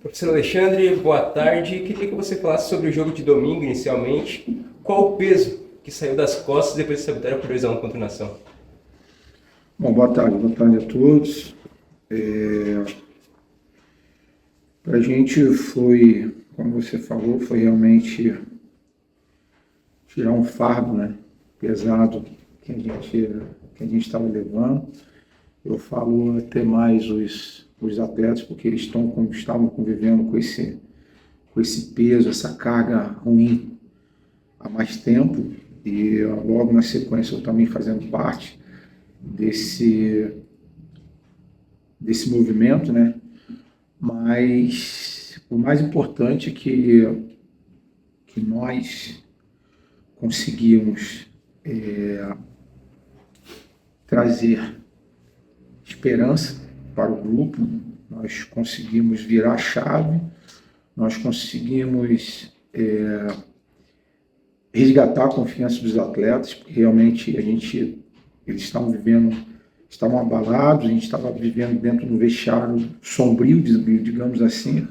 Professor Alexandre, boa tarde. Queria que você falasse sobre o jogo de domingo, inicialmente. Qual o peso que saiu das costas depois de essa vitória por 2-1 contra o Nação? Bom, boa tarde a todos. Para a gente foi, como você falou, foi realmente tirar um fardo, né, pesado que a gente estava levando. Eu falo até mais os atletas, porque eles estavam convivendo com esse peso, essa carga ruim há mais tempo, e logo na sequência eu também fazendo parte desse movimento, né? Mas o mais importante é que nós conseguimos trazer esperança para o grupo, nós conseguimos virar a chave, nós conseguimos resgatar a confiança dos atletas, porque realmente eles estavam abalados, a gente estava vivendo dentro de um vestiário sombrio, digamos assim,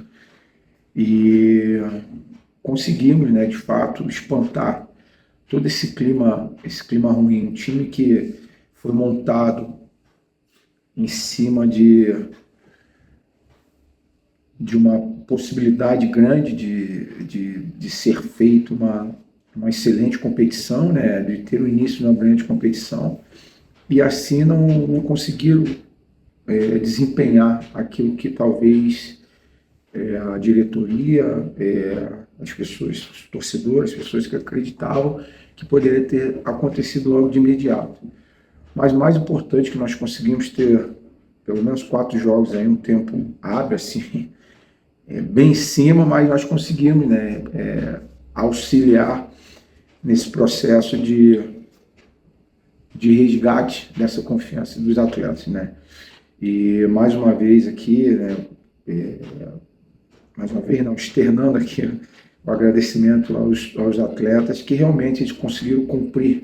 e conseguimos, né, de fato, espantar todo esse clima ruim, um time que foi montado em cima de uma possibilidade grande de ser feito uma excelente competição, né, de ter o início de uma grande competição, e assim não conseguiram desempenhar aquilo que talvez a diretoria, as pessoas, os torcedores, as pessoas que acreditavam que poderia ter acontecido logo de imediato. Mas mais importante que nós conseguimos ter pelo menos 4 jogos aí, um tempo hábil, assim, bem em cima, mas nós conseguimos, né, auxiliar nesse processo de resgate dessa confiança dos atletas, né? E mais uma vez aqui, né, externando aqui o agradecimento aos atletas que realmente eles conseguiram cumprir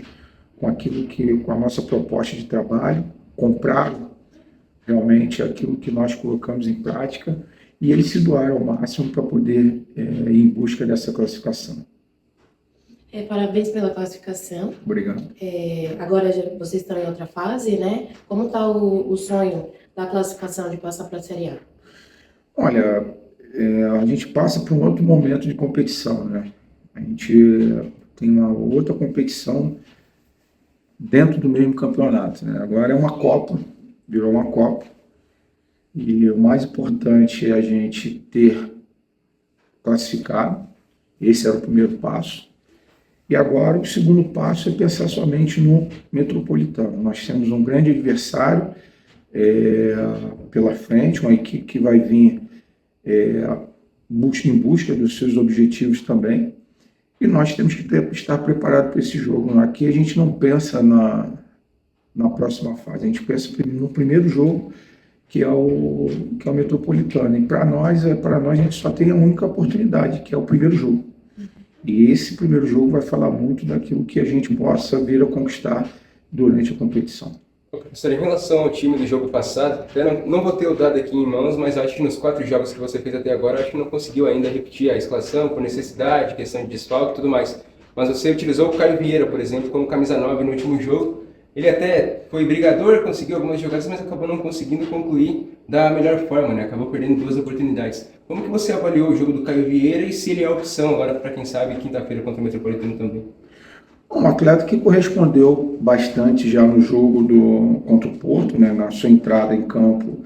com a nossa proposta de trabalho, compraram realmente aquilo que nós colocamos em prática, e eles se doaram ao máximo para poder ir em busca dessa classificação. Parabéns pela classificação. Obrigado. Agora vocês estão em outra fase, né? Como está o sonho da classificação de passar para a Série A? Olha, a gente passa por um outro momento de competição, né? A gente tem uma outra competição dentro do mesmo campeonato, né? Agora é uma Copa, virou uma Copa, e o mais importante é a gente ter classificado. Esse era o primeiro passo. E agora o segundo passo é pensar somente no Metropolitano. Nós temos um grande adversário pela frente, uma equipe que vai vir em busca dos seus objetivos também. E nós temos que estar preparados para esse jogo. Aqui a gente não pensa na próxima fase, a gente pensa no primeiro jogo, que é o Metropolitano. E para nós a gente só tem a única oportunidade, que é o primeiro jogo. E esse primeiro jogo vai falar muito daquilo que a gente possa vir a conquistar durante a competição. Professor, em relação ao time do jogo passado, até não vou ter o dado aqui em mãos, mas acho que nos 4 jogos que você fez até agora, acho que não conseguiu ainda repetir a escalação por necessidade, questão de desfalque e tudo mais. Mas você utilizou o Caio Vieira, por exemplo, como camisa 9 no último jogo. Ele até foi brigador, conseguiu algumas jogadas, mas acabou não conseguindo concluir da melhor forma, né? Acabou perdendo 2 oportunidades. Como que você avaliou o jogo do Caio Vieira e se ele é a opção agora para quem sabe quinta-feira contra o Metropolitano também? Um atleta que correspondeu bastante já no jogo contra o Porto, né, na sua entrada em campo,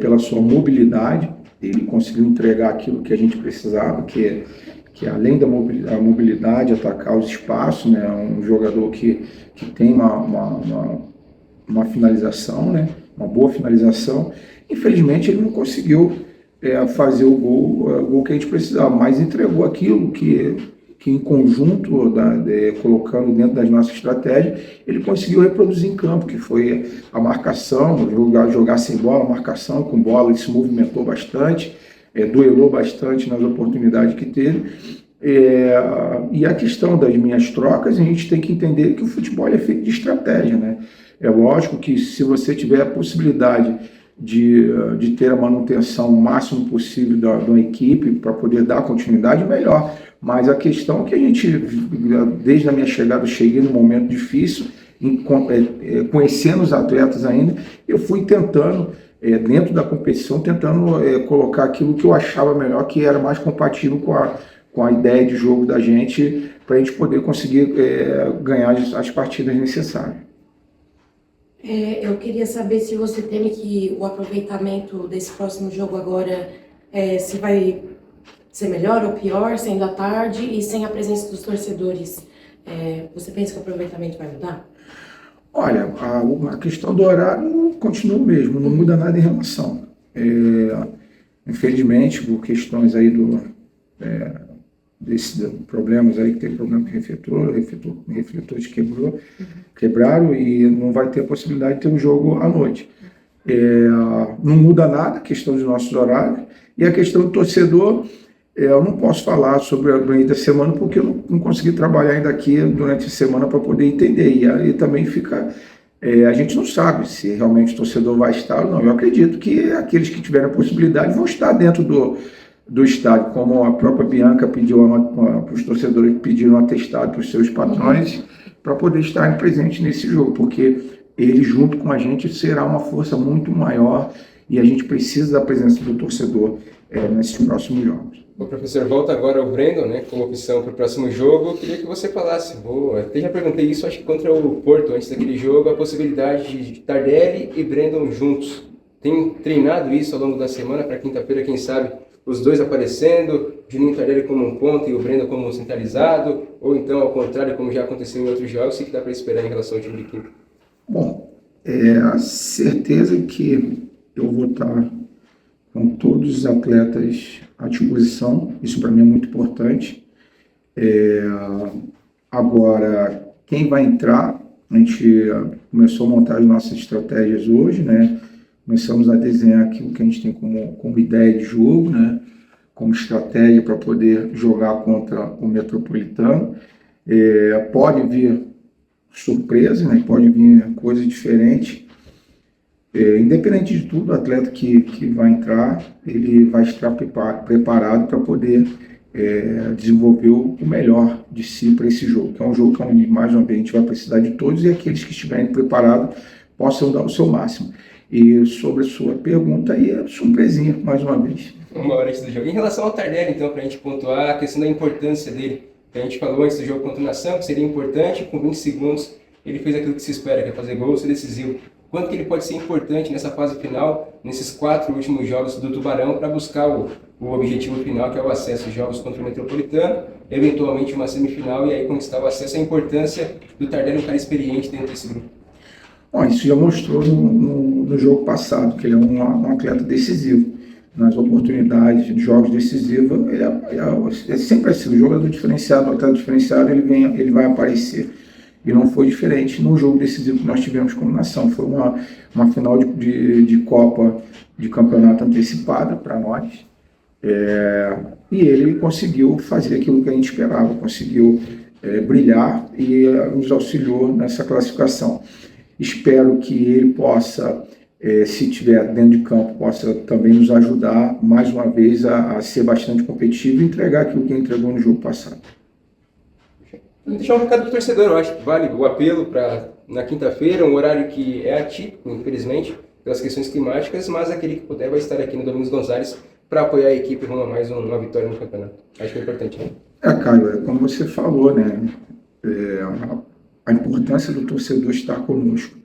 pela sua mobilidade. Ele conseguiu entregar aquilo que a gente precisava, que além da mobilidade, atacar os espaços, né, um jogador que tem uma finalização, né, uma boa finalização. Infelizmente ele não conseguiu fazer o gol que a gente precisava, mas entregou aquilo que em conjunto, colocando dentro das nossas estratégias, ele conseguiu reproduzir em campo, que foi a marcação, jogar sem bola, a marcação com bola. Ele se movimentou bastante, duelou bastante nas oportunidades que teve. E a questão das minhas trocas, a gente tem que entender que o futebol é feito de estratégia, né? É lógico que se você tiver a possibilidade de ter a manutenção o máximo possível da equipe para poder dar continuidade, melhor. Mas a questão é que a gente, desde a minha chegada, eu cheguei num momento difícil, conhecendo os atletas ainda, eu fui tentando, dentro da competição, tentando colocar aquilo que eu achava melhor, que era mais compatível com a ideia de jogo da gente, para a gente poder conseguir ganhar as partidas necessárias. Eu queria saber se você teme que o aproveitamento desse próximo jogo agora se vai ser melhor ou pior, sendo à tarde e sem a presença dos torcedores. Você pensa que o aproveitamento vai mudar? Olha, a questão do horário continua o mesmo, não muda nada em relação. Infelizmente, por questões aí desses problemas aí, que tem problema com refletores quebraram e não vai ter a possibilidade de ter um jogo à noite. Não muda nada a questão dos nossos horários. E a questão do torcedor, eu não posso falar sobre a durante a semana porque eu não consegui trabalhar ainda aqui durante a semana para poder entender. E aí também fica... a gente não sabe se realmente o torcedor vai estar ou não. Eu acredito que aqueles que tiverem a possibilidade vão estar dentro do estádio, como a própria Bianca pediu para os torcedores que pediram um atestado para os seus patrões para poder estarem presentes nesse jogo, porque ele junto com a gente será uma força muito maior e a gente precisa da presença do torcedor nesses próximos jogos. O professor, volta agora ao Brandon, né, como opção para o próximo jogo. Eu queria que você falasse, até já perguntei isso, acho que contra o Porto, antes daquele jogo, a possibilidade de Tardelli e Brandon juntos. Tem treinado isso ao longo da semana para quinta-feira, quem sabe, os dois aparecendo, Juninho Tardelli como um ponto e o Brandon como um centralizado, ou então ao contrário, como já aconteceu em outros jogos, o que dá para esperar em relação ao time de quinta? Bom, a certeza que eu vou estar com todos os atletas à disposição, isso para mim é muito importante. Agora, quem vai entrar, a gente começou a montar as nossas estratégias hoje, né? Começamos a desenhar aquilo que a gente tem como ideia de jogo, né? Como estratégia para poder jogar contra o Metropolitano. Pode vir surpresa, né? Pode vir coisa diferente. Independente de tudo, o atleta que vai entrar, ele vai estar preparado para poder desenvolver o melhor de si para esse jogo, que é um jogo que, mais uma vez, a gente vai precisar de todos e aqueles que estiverem preparados possam dar o seu máximo. E sobre a sua pergunta, aí é surpresinha, mais uma vez. Uma hora antes do jogo. Em relação ao Tardelli, então, para a gente pontuar a questão da importância dele, a gente falou antes do jogo contra o Nação, que seria importante, com 20 segundos, ele fez aquilo que se espera, que é fazer gol, ser decisivo. Quanto que ele pode ser importante nessa fase final, nesses 4 últimos jogos do Tubarão, para buscar o objetivo final, que é o acesso aos jogos contra o Metropolitano, eventualmente uma semifinal, e aí conquistar o acesso, a importância do Tardelli, um cara experiente dentro desse grupo. Bom, isso já mostrou no jogo passado, que ele é um atleta decisivo. Nas oportunidades de jogos decisivos, ele é sempre assim, o jogador diferenciado, o atleta diferenciado, ele vai aparecer. E não foi diferente no jogo decisivo que nós tivemos como nação. Foi uma final de Copa de campeonato antecipada para nós. E ele conseguiu fazer aquilo que a gente esperava, conseguiu brilhar e nos auxiliou nessa classificação. Espero que ele possa, se estiver dentro de campo, possa também nos ajudar, mais uma vez, a ser bastante competitivo e entregar aquilo que ele entregou no jogo passado. Vou deixar um recado para o torcedor, eu acho que vale o apelo para na quinta-feira, um horário que é atípico, infelizmente, pelas questões climáticas, mas aquele que puder vai estar aqui no Domingos Gonzalez para apoiar a equipe rumo a mais uma vitória no campeonato. Acho que é importante, né? Caio, como você falou, né? A importância do torcedor estar conosco.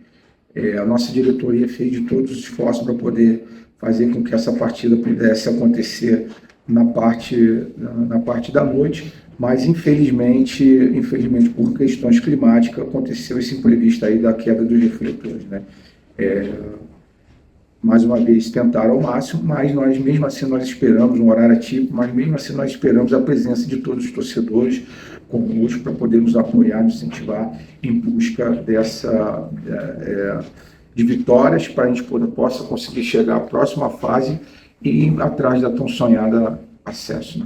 A nossa diretoria fez de todos os esforços para poder fazer com que essa partida pudesse acontecer na parte da noite, mas infelizmente por questões climáticas aconteceu esse imprevisto aí da queda dos refletores, né? Mais uma vez tentaram ao máximo, mas nós mesmo assim nós esperamos um horário atípico, mas mesmo assim nós esperamos a presença de todos os torcedores conosco para poder nos apoiar, nos incentivar em busca de vitórias para a gente possa conseguir chegar à próxima fase e ir atrás da tão sonhada acesso, né?